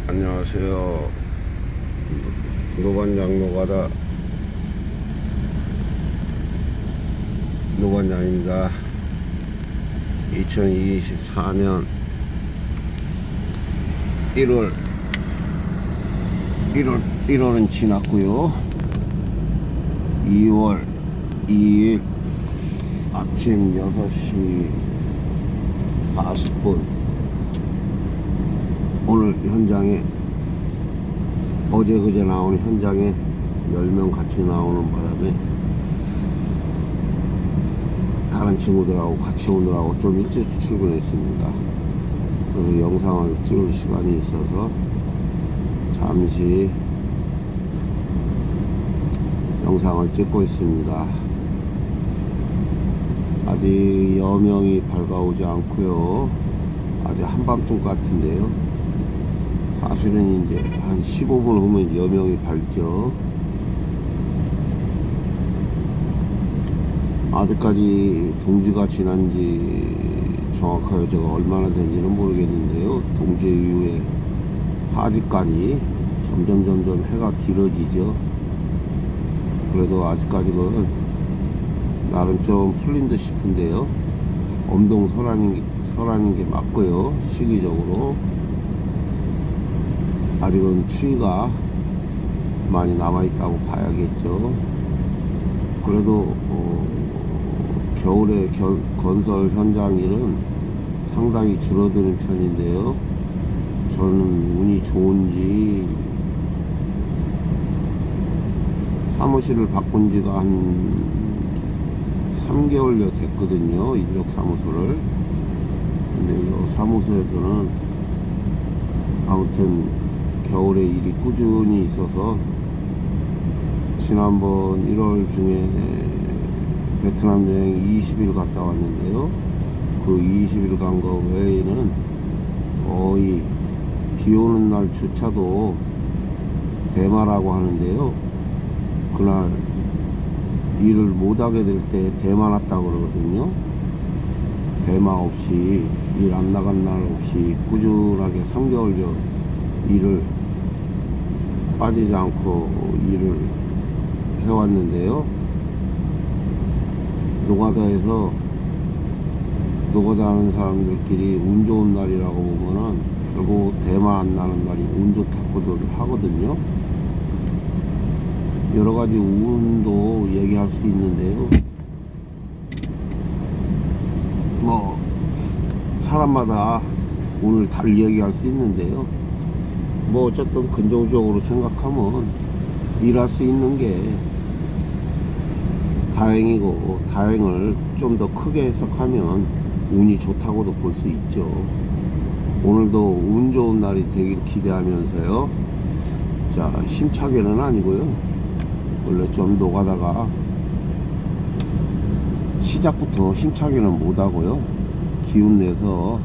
안녕하세요. 노반장 노반장입니다. 2024년 1월은 지났고요. 2월 2일 아침 6시 40분 오늘 현장에 어제 그제 나온 현장에 10명 같이 나오는 바람에 다른 친구들하고 같이 오느라고 좀 일찍 출근했습니다. 그래서 영상을 찍을 시간이 있어서 잠시 영상을 찍고 있습니다. 아직 여명이 밝아오지 않고요. 아직 한밤중 같은데요. 사실은 이제 한 15분 후면 여명이 밝죠. 아직까지 동지가 지난지 정확하게 제가 얼마나 된지는 모르겠는데요. 동지 이후에 하직간이 점점 해가 길어지죠. 그래도 아직까지는 나름 좀 풀린 듯 싶은데요. 엄동설하는 게 맞고요. 시기적으로 아직은 추위가 많이 남아있다고 봐야겠죠. 그래도 겨울에 건설 현장 일은 상당히 줄어드는 편인데요. 저는 운이 좋은지 사무실을 바꾼 지가 한 3개월여 됐거든요. 인력사무소를. 근데 이 사무소에서는 아무튼 겨울에 일이 꾸준히 있어서 지난번 1월 중에 베트남 여행 20일 갔다 왔는데요. 그 20일 간 거 외에는 거의 비 오는 날조차도 대마라고 하는데요. 그날 일을 못하게 될 때 대마 났다고 그러거든요. 대마 없이 일 안 나간 날 없이 꾸준하게 3개월여 일을 빠지지 않고 일을 해왔는데요. 노가다에서 노가다 하는 사람들끼리 운 좋은 날이라고 보면은 결국 대마 안 나는 날이 운 좋다고들 하거든요. 여러가지 운도 얘기할 수 있는데요. 뭐 사람마다 운을 달리 얘기할 수 있는데요. 뭐 어쨌든 긍정적으로 생각하면 일할 수 있는 게 다행이고, 다행을 좀 더 크게 해석하면 운이 좋다고도 볼 수 있죠. 오늘도 운 좋은 날이 되길 기대하면서요. 자, 힘차게는 아니고요. 원래 좀 노가다가 시작부터 힘차게는 못하고요. 기운 내서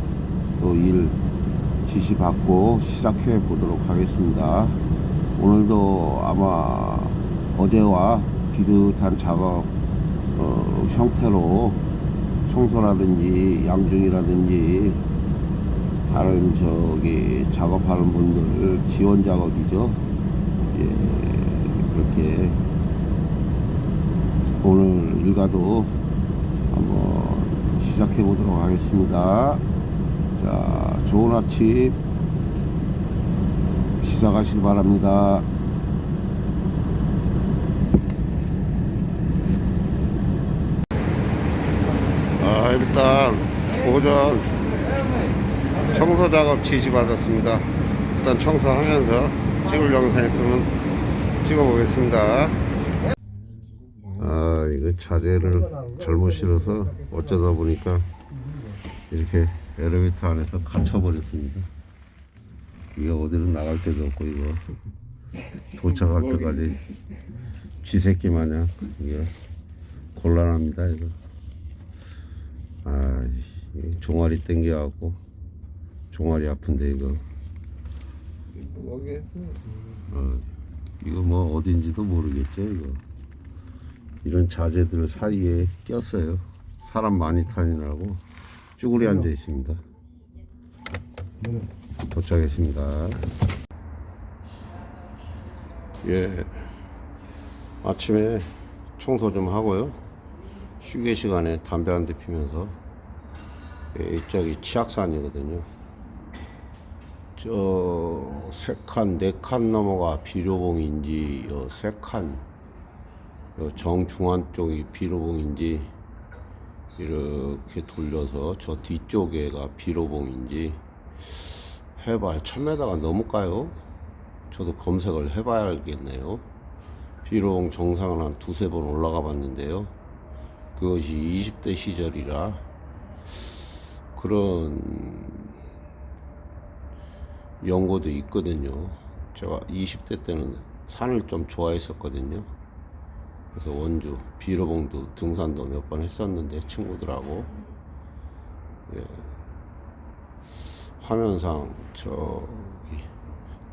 또 일 지시 받고 시작해 보도록 하겠습니다. 오늘도 아마 어제와 비슷한 작업 형태로 청소라든지 양중이라든지 다른 작업하는 분들 지원 작업이죠. 예, 그렇게 오늘 일과도 한번 시작해 보도록 하겠습니다. 자, 좋은 아침 시작하시기 바랍니다. 일단 오전 청소 작업 지시 받았습니다. 일단 청소하면서 찍을 영상 있으면 찍어보겠습니다. 이거 자재를 잘못 실어서 어쩌다 보니까 이렇게 엘리베이터 안에서 갇혀버렸습니다. 이게 어디로 나갈 데도 없고, 이거 도착할 때까지 쥐새끼 마냥 이게 곤란합니다. 이거 종아리 땡겨갖고 종아리 아픈데 이거 이거 뭐 어딘지도 모르겠죠. 이거 이런 자재들 사이에 꼈어요. 사람 많이 타니라고 쭈그리 앉아 있습니다. 도착했습니다. 예, 아침에 청소 좀 하고요. 휴게 시간에 담배 한 대 피면서. 예, 이쪽이 치악산이거든요. 저 3칸, 4칸 넘어가 비료봉인지, 요 3칸, 요 정중앙 쪽이 비료봉인지, 이렇게 돌려서 저 뒤쪽에가 비료봉인지, 해발 1000m가 넘을까요? 저도 검색을 해봐야 알겠네요. 비료봉 정상을 한 2-3번 올라가 봤는데요. 그것이 20대 시절이라 그런 연고도 있거든요. 제가 20대 때는 산을 좀 좋아했었거든요. 그래서 원주 비료봉도 등산도 몇 번 했었는데 친구들하고. 예. 화면상 저기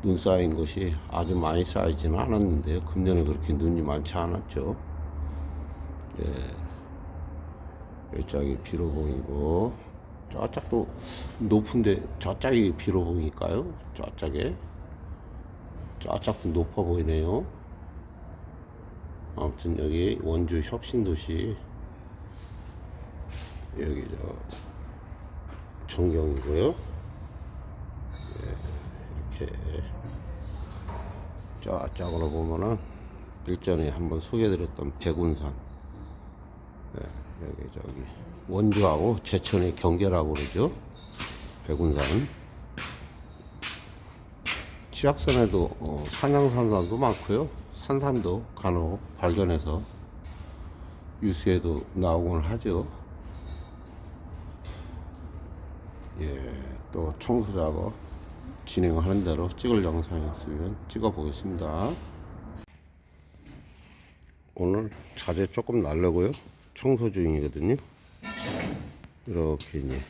눈 쌓인 것이 아주 많이 쌓이지는 않았는데요. 금년에 그렇게 눈이 많지 않았죠. 예. 이쪽이 비료봉이고, 저짝도 높은데 저짝이 비료봉일까요? 저짝에 저짝도 높아 보이네요. 아무튼 여기 원주 혁신도시, 여기 저 전경이고요. 예, 이렇게 저쪽으로 보면은 일전에 한번 소개해드렸던 백운산, 예, 여기 저기 원주하고 제천의 경계라고 그러죠. 백운산. 치악산에도 산양산삼도 많고요. 산삼도 간혹 발견해서 뉴스에도 나오곤 하죠. 예, 또 청소 작업 진행하는 대로 찍을 영상이 있으면 찍어 보겠습니다. 오늘 자재 조금 날려고요. 청소 중이거든요. 이렇게 이제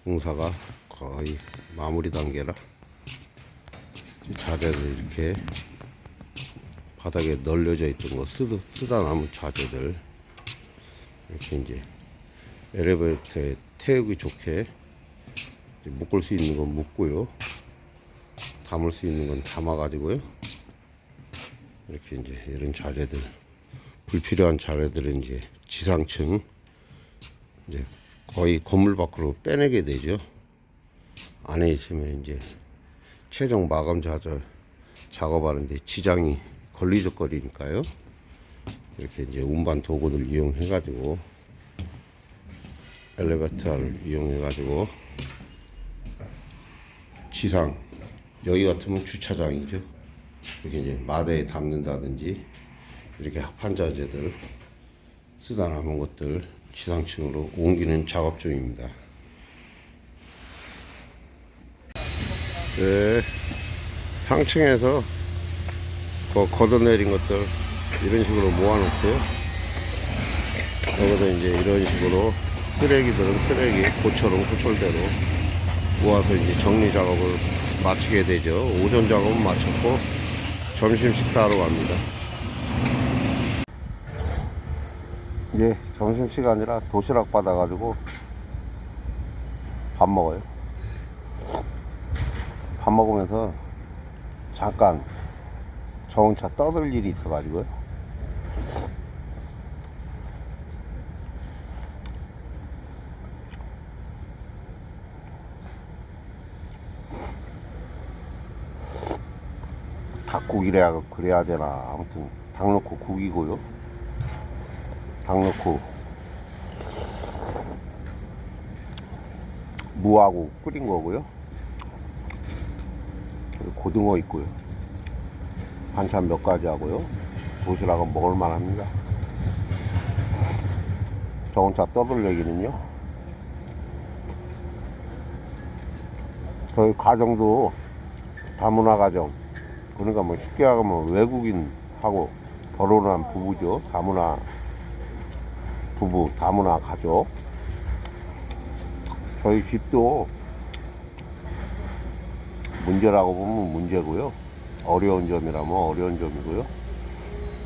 공사가 거의 마무리 단계라 자재들 이렇게 바닥에 널려져 있던 거 쓰다 남은 자재들 이렇게 이제 엘리베이터에 태우기 좋게 묶을 수 있는 건 묶고요, 담을 수 있는 건 담아 가지고요. 이렇게 이제 이런 자재들, 불필요한 자재들은 이제 지상층 이제 거의 건물 밖으로 빼내게 되죠. 안에 있으면 이제 최종 마감 작업하는데 지장이 걸리적거리니까요. 이렇게 이제 운반 도구들 이용해 가지고, 엘리베이터를 이용해 가지고 지상, 여기 같으면 주차장이죠. 이렇게 이제 마대에 담는다든지 이렇게 합판 자재들 쓰다 남은 것들 지상층으로 옮기는 작업 중입니다. 네, 상층에서 걷어내린 것들 이런 식으로 모아놓고요. 여기서 이제 이런 식으로 쓰레기들은 쓰레기 고철대로 모아서 이제 정리 작업을 마치게 되죠. 오전 작업은 마쳤고 점심 식사하러 갑니다. 예, 점심 시간이라 도시락 받아가지고 밥 먹어요. 밥 먹으면서 잠깐 저온차 떠들 일이 있어가지고요. 닭국이래야 그래야 되나, 아무튼 닭 넣고 국이고요. 닭 넣고 무하고 끓인 거고요. 고등어 있고요. 반찬 몇 가지 하고요. 도시락은 먹을만 합니다. 저 혼자 떠들 얘기는요, 저희 가정도 다문화 가정, 그러니까 뭐 쉽게 하면 외국인하고 결혼한 부부죠. 다문화 부부, 다문화 가족. 저희 집도 문제라고 보면 문제고요, 어려운 점이라면 어려운 점이고요,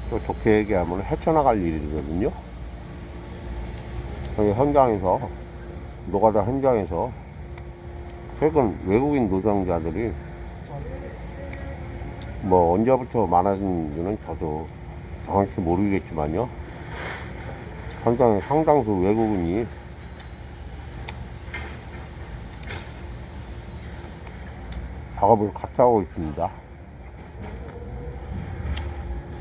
또 좋게 얘기하면 헤쳐나갈 일이거든요. 저희 현장에서, 노가다 현장에서 최근 외국인 노동자들이 뭐 언제부터 많아진지는 저도 정확히 모르겠지만요. 현장에 상당수 외국인이 작업을 같이 하고 있습니다.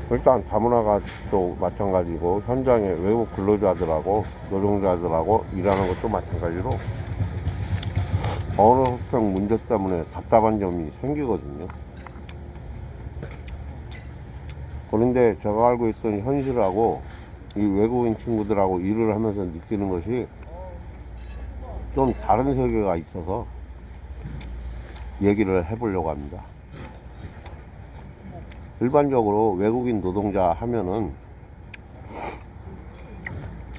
일단 다문화가 또 마찬가지고 현장에 외국 근로자들하고 노동자들하고 일하는 것도 마찬가지로 언어 습성 문제 때문에 답답한 점이 생기거든요. 그런데 제가 알고 있던 현실하고 이 외국인 친구들하고 일을 하면서 느끼는 것이 좀 다른 세계가 있어서 얘기를 해보려고 합니다. 일반적으로 외국인 노동자 하면은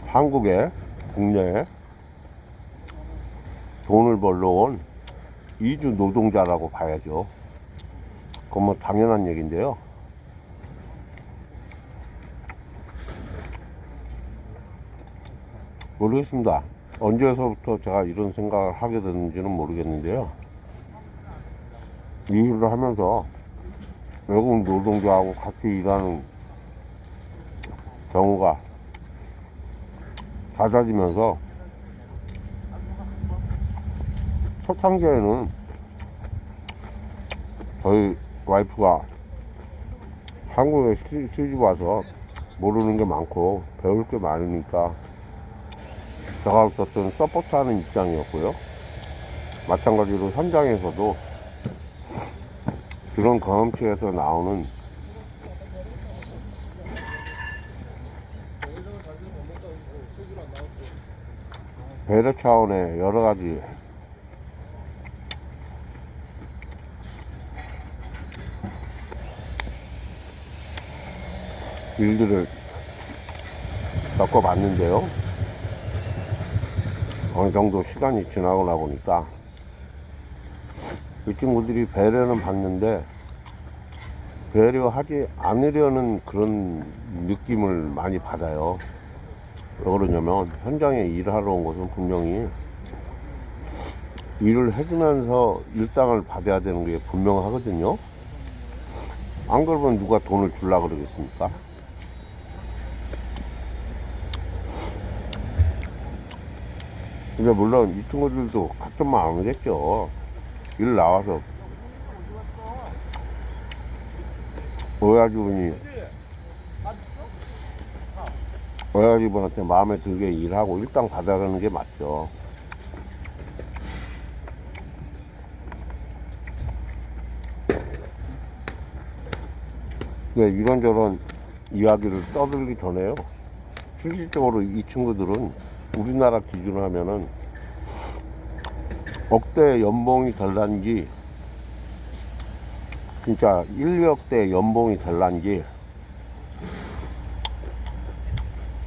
한국에 국내에 돈을 벌러 온 이주 노동자라고 봐야죠. 그건 뭐 당연한 얘기인데요. 모르겠습니다. 언제서부터 제가 이런 생각을 하게 됐는지는 모르겠는데요. 이 일을 하면서 외국 노동자하고 같이 일하는 경우가 잦아지면서 초창기에는 저희 와이프가 한국에 시집 와서 모르는 게 많고 배울 게 많으니까 제가 어쨌든 서포트하는 입장이었고요. 마찬가지로 현장에서도 그런 경험치에서 나오는 배려 차원의 여러 가지 일들을 겪어봤는데요. 어느 정도 시간이 지나고 나 보니까 이 친구들이 배려는 받는데 배려하지 않으려는 그런 느낌을 많이 받아요. 왜 그러냐면 현장에 일하러 온 것은 분명히 일을 해주면서 일당을 받아야 되는 게 분명하거든요. 안 그러면 누가 돈을 주려고 그러겠습니까? 근데 물론 이 친구들도 같은 마음이겠죠. 일 나와서 오야지분한테 마음에 들게 일하고 일당 받아가는 게 맞죠. 네, 이런저런 이야기를 떠들기 전에요. 실질적으로 이 친구들은 우리나라 기준으로 하면은 억대 연봉이 될란지 진짜 1, 2억대 연봉이 될란지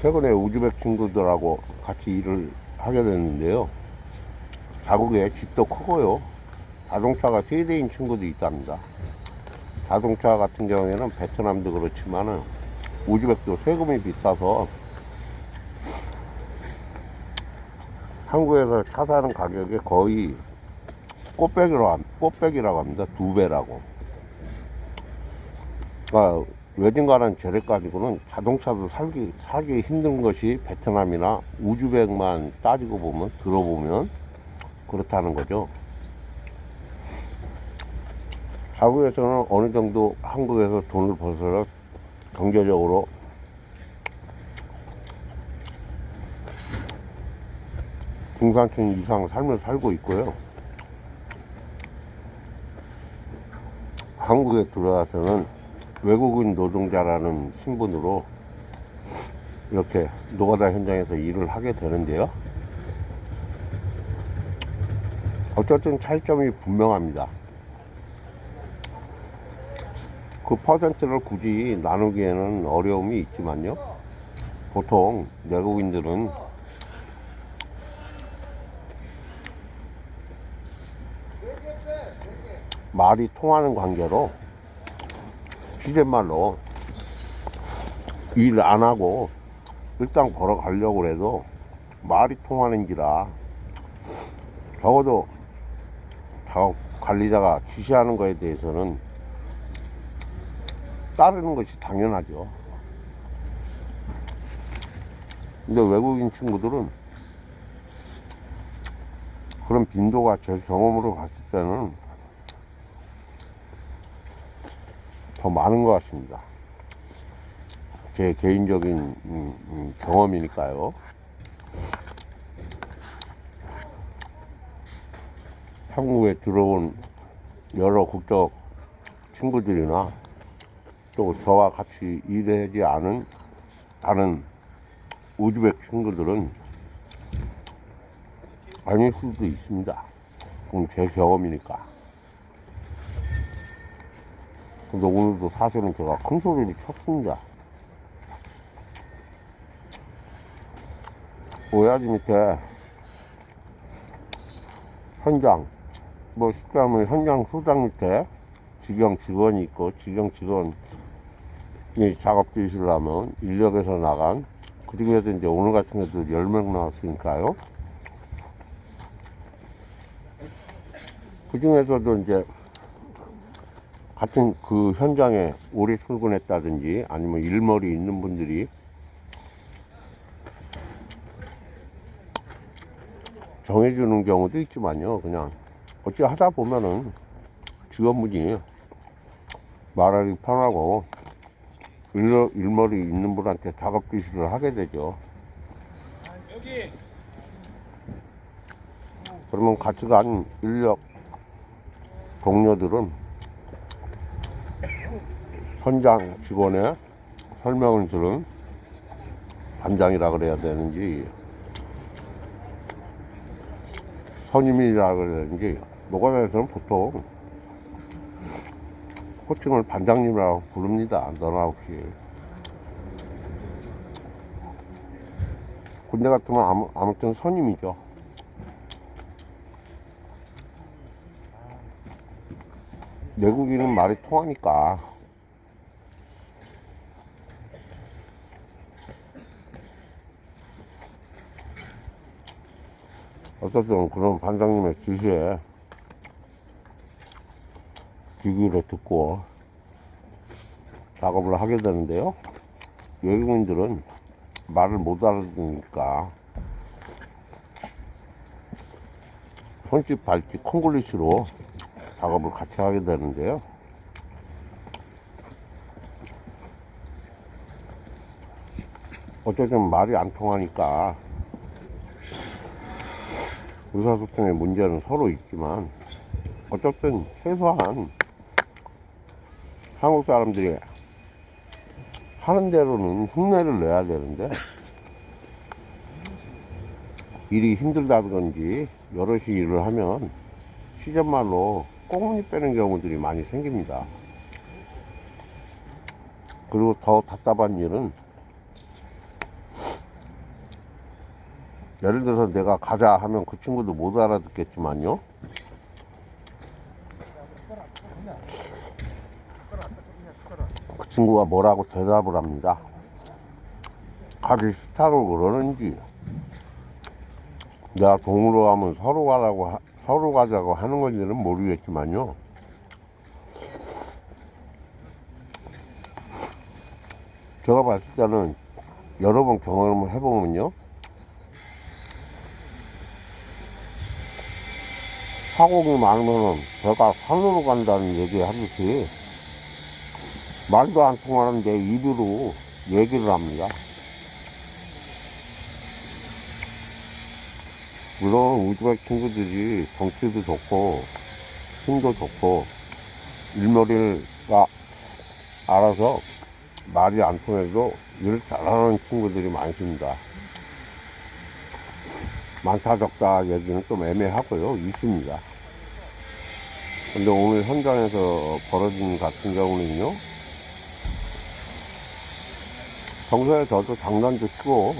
최근에 우즈벡 친구들하고 같이 일을 하게 됐는데요. 자국에 집도 크고요. 자동차가 3대인 친구도 있답니다. 자동차 같은 경우에는 베트남도 그렇지만은 우즈벡도 세금이 비싸서 한국에서 차 사는 가격이 거의 꽃배기라고 합니다. 2배라고. 그러니까 외진간한 재력 가지고는 자동차도 사기 힘든 것이 베트남이나 우즈벡만 따지고 보면, 들어보면 그렇다는 거죠. 자국에서는 어느 정도 한국에서 돈을 벌어서 경제적으로 중산층 이상 삶을 살고 있고요. 한국에 들어와서는 외국인 노동자라는 신분으로 이렇게 노가다 현장에서 일을 하게 되는데요. 어쨌든 차이점이 분명합니다. 그 퍼센트를 굳이 나누기에는 어려움이 있지만요. 보통 외국인들은 말이 통하는 관계로 시쳇말로 일 안 하고 일당 벌어 가려고 해도 말이 통하는지라 적어도 작업 관리자가 지시하는 거에 대해서는 따르는 것이 당연하죠. 근데 외국인 친구들은 그런 빈도가 제 경험으로 봤을 때는 더 많은 것 같습니다. 제 개인적인 경험이니까요. 한국에 들어온 여러 국적 친구들이나 또 저와 같이 일하지 않은 다른 우즈벡 친구들은 아닐 수도 있습니다. 제 경험이니까. 근데 오늘도 사실은 제가 큰 소리를 쳤습니다. 오야지 밑에 현장, 뭐 쉽게 하면 현장 소장 밑에 직영 직원이 있고, 직영 직원이 작업 지시를 하면 인력에서 나간, 그 중에도 이제 오늘 같은 경우도 10명 나왔으니까요. 그 중에서도 이제 같은 그 현장에 오래 출근했다든지 아니면 일머리 있는 분들이 정해주는 경우도 있지만요. 그냥 어찌 하다 보면은 직원분이 말하기 편하고 일머리 있는 분한테 작업 지시를 하게 되죠. 여기. 그러면 같이 간 인력 동료들은 현장 직원의 설명을 들은 반장이라 그래야 되는지 선임이라 그래야 되는지, 노관에서는 보통 호칭을 반장님이라고 부릅니다. 너나 혹시 군대 같으면 아무튼 선임이죠. 내국인은 말이 통하니까 어쨌든 그런 반장님의 지시에 귀 기울여 듣고 작업을 하게 되는데요. 외국인들은 말을 못 알아듣으니까 손짓 발짓 콩글리시로 작업을 같이 하게 되는데요. 어쨌든 말이 안 통하니까 의사소통의 문제는 서로 있지만, 어쨌든 최소한 한국 사람들이 하는 대로는 흉내를 내야 되는데, 일이 힘들다든지 여럿이 일을 하면 시전말로 꽁무니 빼는 경우들이 많이 생깁니다. 그리고 더 답답한 일은, 예를 들어서 내가 가자 하면 그 친구도 못 알아듣겠지만요, 그 친구가 뭐라고 대답을 합니다. 가지 싫다고 그러는지, 내가 동으로 하면 서로 가자고 하는 건지는 모르겠지만요, 제가 봤을 때는 여러 번 경험을 해보면요, 사고가 많으면은 제가 산으로 간다는 얘기 하듯이 말도 안 통하는데 입으로 얘기를 합니다. 물론 우즈벡 친구들이 정치도 좋고 힘도 좋고 일머리가 알아서 말이 안 통해도 일을 잘하는 친구들이 많습니다. 많다 적다 얘기는 좀 애매하고요, 있습니다. 근데 오늘 현장에서 벌어진 같은 경우는요, 평소에 저도 장난도 치고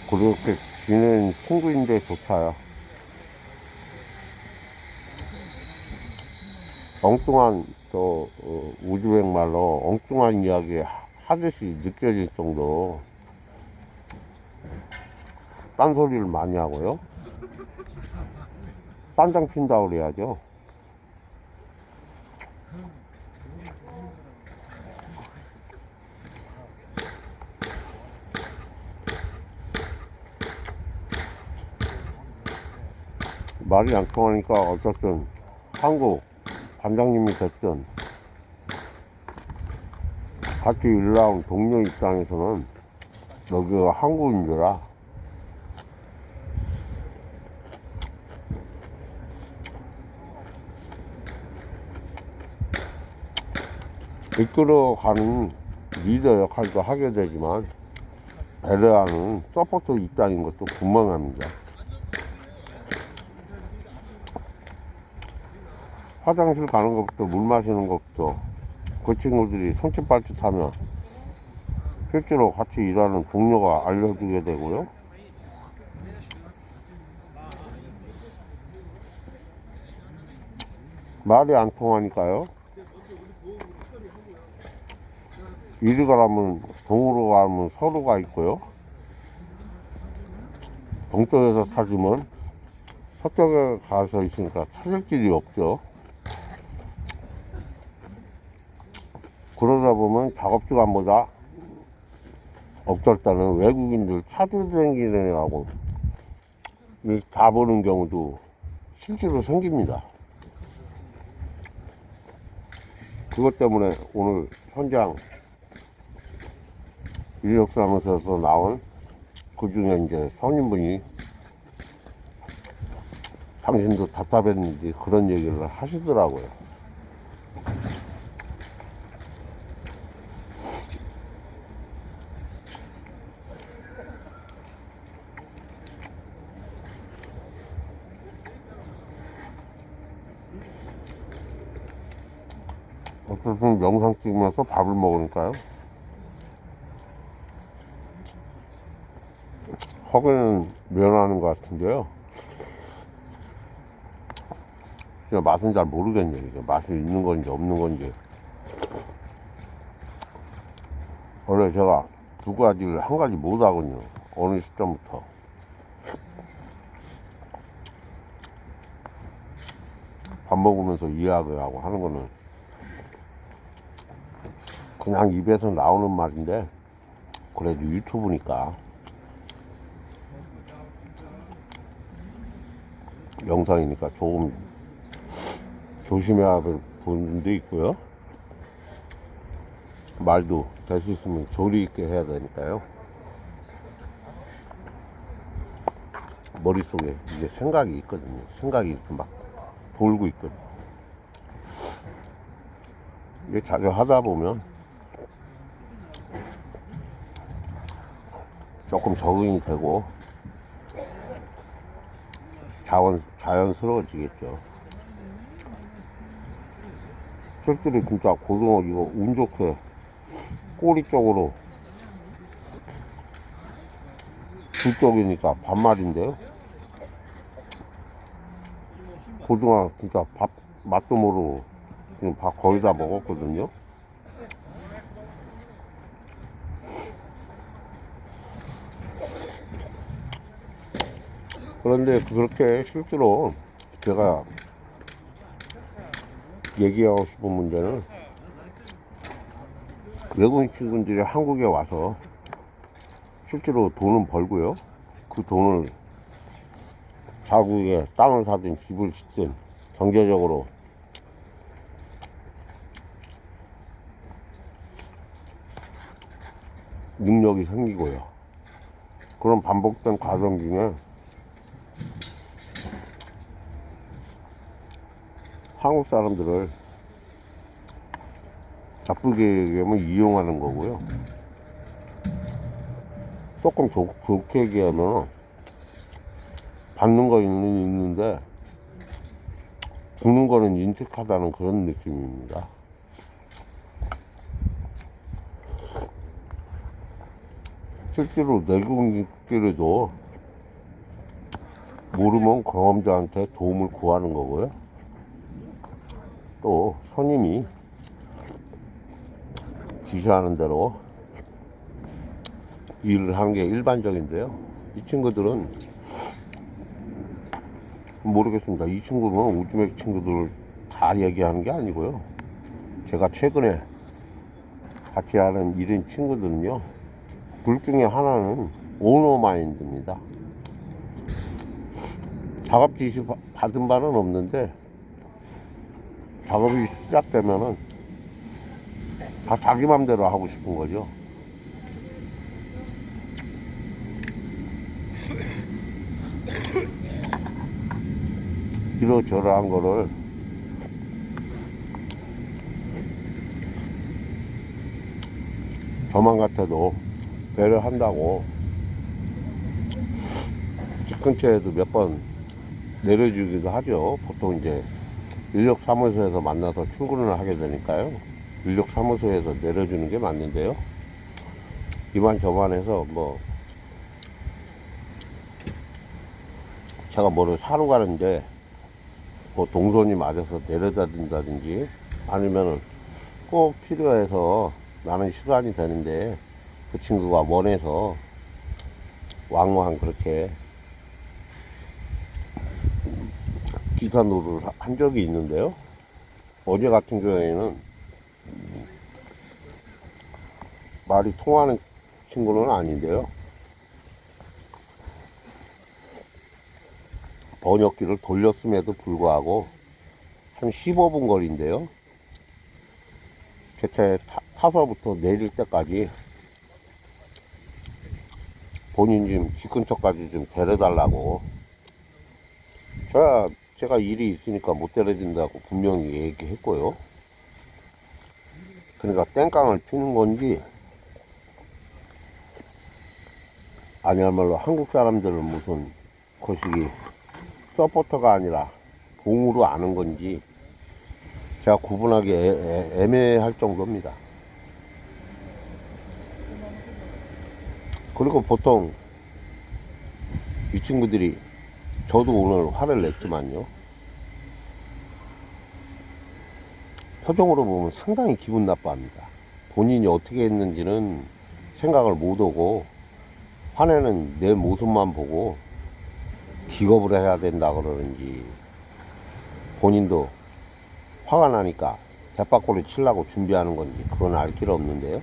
그렇게 지낸 친구인데 조차요, 엉뚱한 우즈벡 말로 엉뚱한 이야기 하듯이 느껴질 정도로 딴소리를 많이 하고요. 딴장 핀다 그래야죠. 말이 안 통하니까 어쨌든 한국 관장님이 됐든 같이 일 나온 동료 입장에서는 여기가 한국인들아 이끌어가는 리더 역할도 하게 되지만 배려하는 서포터 입장인 것도 분명합니다. 화장실 가는 것부터 물 마시는 것부터 그 친구들이 손짓 발짓 하면 실제로 같이 일하는 동료가 알려주게 되고요. 말이 안 통하니까요. 이리 가라면 동으로 가면 서로가 있고요. 동쪽에서 찾으면 서쪽에 가서 있으니까 찾을 길이 없죠. 그러다 보면 작업 시간보다 없을 때는 외국인들 찾아다니는 애하고 다 보는 경우도 실제로 생깁니다. 그것 때문에 오늘 현장 인력사무소에서 나온 그 중에 이제 손님분이 당신도 답답했는지 그런 얘기를 하시더라고요. 어쨌든 영상 찍으면서 밥을 먹으니까요. 허기는 면하는 것 같은데요. 그냥 맛은 잘 모르겠네요. 이게 맛이 있는 건지 없는 건지. 원래 제가 두 가지를 한 가지 못 하거든요. 어느 시점부터. 밥 먹으면서 이야기하고 하는 거는 그냥 입에서 나오는 말인데 그래도 유튜브니까 영상이니까 조금 조심해야 될 부분도 있고요. 말도 될 수 있으면 조리 있게 해야 되니까요. 머릿속에 이게 생각이 있거든요. 생각이 이렇게 막 돌고 있거든요. 이게 자주 하다 보면 조금 적응이 되고 자연스러워지겠죠. 실제로 진짜 고등어 이거 운 좋게 꼬리 쪽으로 두 쪽이니까 반말인데요. 고등어 진짜 밥 맛도 모르고 지금 밥 거의 다 먹었거든요. 그런데 그렇게 실제로 제가 얘기하고 싶은 문제는 외국인 친구들이 한국에 와서 실제로 돈은 벌고요. 그 돈을 자국에 땅을 사든 집을 짓든 경제적으로 능력이 생기고요. 그런 반복된 과정 중에 한국 사람들을 나쁘게 얘기하면 이용하는 거고요. 조금 좋게 얘기하면 받는 거 있는데 주는 거는 인색하다는 그런 느낌입니다. 실제로 내국인끼리도 모르면 경험자한테 도움을 구하는 거고요. 또 손님이 지시하는 대로 일을 하는 게 일반적인데요. 이 친구들은 모르겠습니다. 이 친구는 우즈벡 친구들 다 얘기하는 게 아니고요. 제가 최근에 같이 하는 이런 친구들은요, 둘 중에 하나는 오너마인드입니다. 작업 지시 받은 바는 없는데 작업이 시작되면은 다 자기 맘대로 하고 싶은 거죠. 이러저러한 거를 저만 같아도 배려한다고 집 근처에도 몇 번 내려주기도 하죠. 보통 이제 인력사무소에서 만나서 출근을 하게 되니까요. 인력사무소에서 내려주는 게 맞는데요. 이만저만해서 뭐 제가 뭐를 사러 가는데 뭐 동선이 맞아서 내려다 준다든지 아니면은 꼭 필요해서 나는 시간이 되는데 그 친구가 원해서 왕왕 그렇게 기사 노릇을 한 적이 있는데요. 어제 같은 경우에는 말이 통하는 친구는 아닌데요. 번역기를 돌렸음에도 불구하고 한 15분 거리인데요. 제 차에 타서부터 내릴 때까지 본인 집 근처까지 좀 데려달라고. 제가 일이 있으니까 못 데려준다고 분명히 얘기했고요. 그러니까 땡깡을 피는 건지 아니야말로 한국 사람들은 무슨 거시기 서포터가 아니라 봉으로 아는 건지 제가 구분하기 애매할 정도입니다. 그리고 보통 이 친구들이 저도 오늘 화를 냈지만요, 표정으로 보면 상당히 기분 나빠합니다. 본인이 어떻게 했는지는 생각을 못 하고 화내는 내 모습만 보고 기겁을 해야 된다 그러는지 본인도 화가 나니까 대빠꼬리 치려고 준비하는 건지 그건 알 길 없는데요.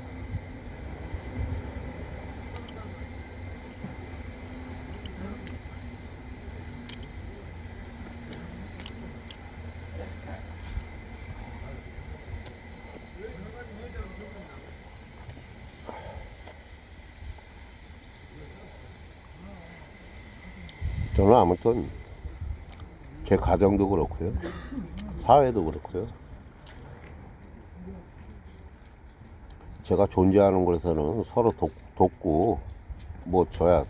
저는 아무튼 제 가정도 그렇고요, 사회도 그렇고요, 제가 존재하는 곳에서는 서로 돕고 뭐 저야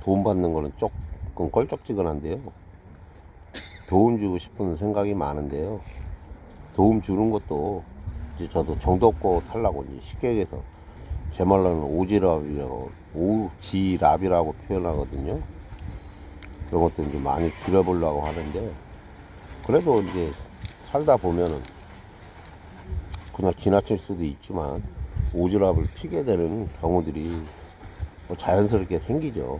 도움 받는 거는 조금 껄쩍지근한데요. 도움 주고 싶은 생각이 많은데요. 도움 주는 것도 이제 저도 정도껏 하려고 이제 쉽게 얘기해서 제 말로는 오지랖이라고 표현하거든요. 그런 것도 이제 많이 줄여보려고 하는데, 그래도 이제 살다 보면은 그냥 지나칠 수도 있지만 오지랖을 피게 되는 경우들이 뭐 자연스럽게 생기죠.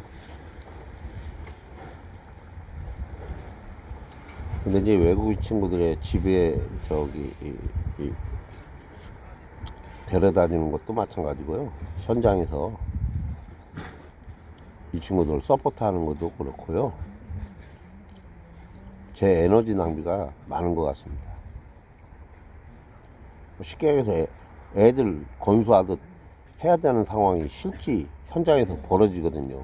근데 이제 외국인 친구들의 집에 데려다니는 것도 마찬가지고요. 현장에서 이 친구들 서포트하는 것도 그렇고요. 제 에너지 낭비가 많은 것 같습니다. 쉽게 얘기해서 애들 건수하듯 해야 되는 상황이 실제 현장에서 벌어지거든요.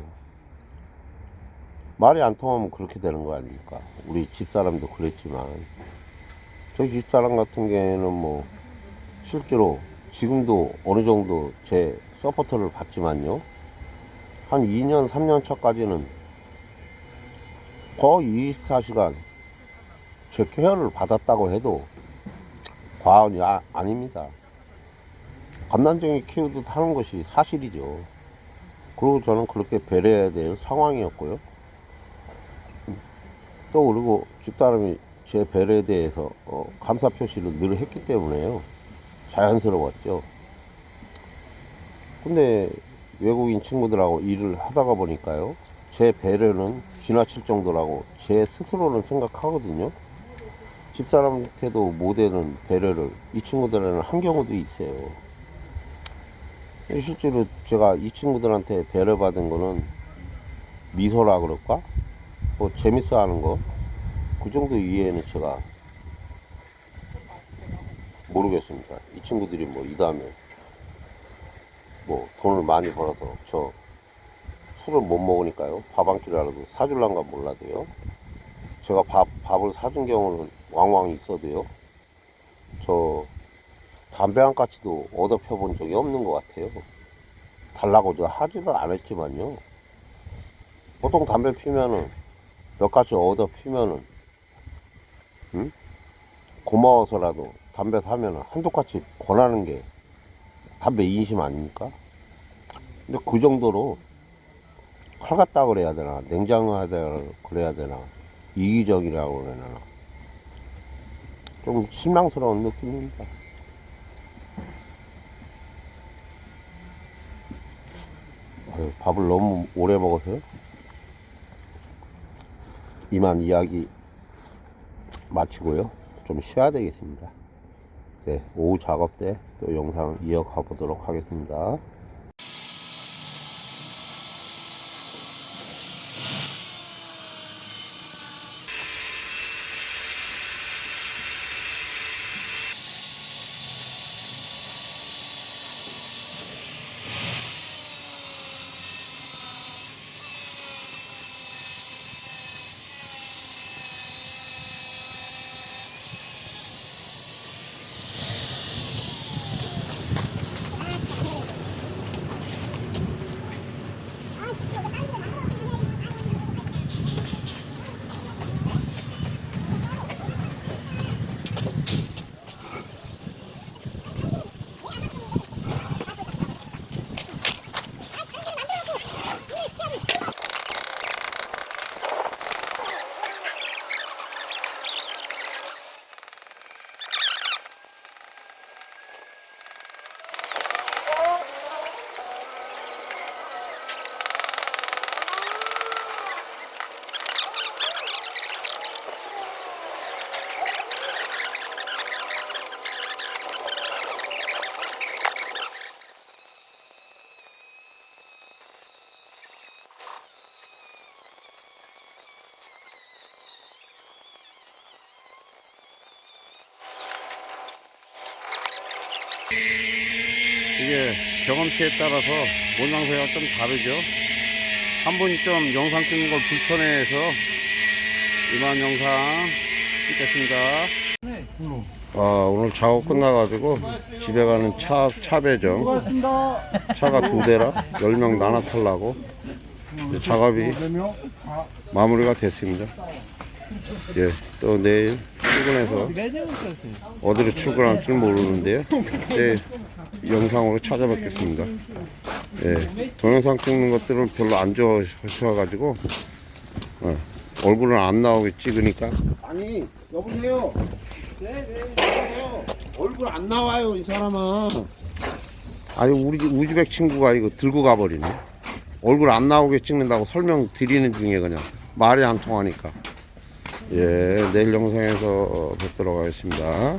말이 안 통하면 그렇게 되는 거 아닙니까? 우리 집사람도 그랬지만 저희 집사람 같은 경우에는 뭐 실제로 지금도 어느 정도 제 서포터를 받지만요, 한 2년 3년 차까지는 거의 24시간 제 케어를 받았다고 해도 과언이 아닙니다. 감난쟁이 키우듯 하는 것이 사실이죠. 그리고 저는 그렇게 배려해야 될 상황이었고요. 또 그리고 집사람이 제 배려에 대해서 감사 표시를 늘 했기 때문에요, 자연스러웠죠. 근데 외국인 친구들하고 일을 하다가 보니까요, 제 배려는 지나칠 정도라고 제 스스로는 생각하거든요. 집사람한테도 못되는 배려를 이 친구들에는 한 경우도 있어요. 실제로 제가 이 친구들한테 배려받은 거는 미소라 그럴까? 뭐 재밌어 하는 거 그 정도 이해는 제가 모르겠습니다. 이 친구들이 뭐 이 다음에 뭐 돈을 많이 벌어서 저 술을 못 먹으니까요. 밥 한 끼라도 사줄란가 몰라도요. 제가 밥을 사준 경우는 왕왕 있어도요. 저 담배 한 가지도 얻어 펴본 적이 없는 것 같아요. 달라고 저 하지도 않았지만요. 보통 담배 피면은 몇 가지 얻어 피면은 고마워서라도 담배 사면은 한두 가지 권하는 게 담배 인심 아닙니까? 근데 그 정도로 칼 같다 그래야 되나 냉장하다 그래야 되나 이기적이라고 그래야 되나 좀 실망스러운 느낌입니다. 아유, 밥을 너무 오래 먹어서요. 이만 이야기 마치고요. 좀 쉬어야 되겠습니다. 네, 오후 작업 때 또 영상 이어가 보도록 하겠습니다. 이게 경험치에 따라서 모양새가 좀 다르죠. 한 분이 좀 영상 찍는 걸 불편해해서 이만 영상 찍겠습니다. 오늘 작업 끝나가지고 집에 가는 차 배정. 차가 2대라 10명 나눠 타려고 작업이 마무리가 됐습니다. 예, 또 내일 출근해서 어디로 출근할지 모르는데요. 네, 영상으로 찾아뵙겠습니다. 예, 동영상 찍는 것들은 별로 안 좋아하셔가지고 얼굴은 안 나오게 찍으니까. 아니 여보세요. 네네. 얼굴 안 나와요 이 사람아. 아니 우리 우즈벡 친구가 이거 들고 가버리네. 얼굴 안 나오게 찍는다고 설명 드리는 중에 그냥 말이 안 통하니까. 예, 내일 영상에서 뵙도록 하겠습니다.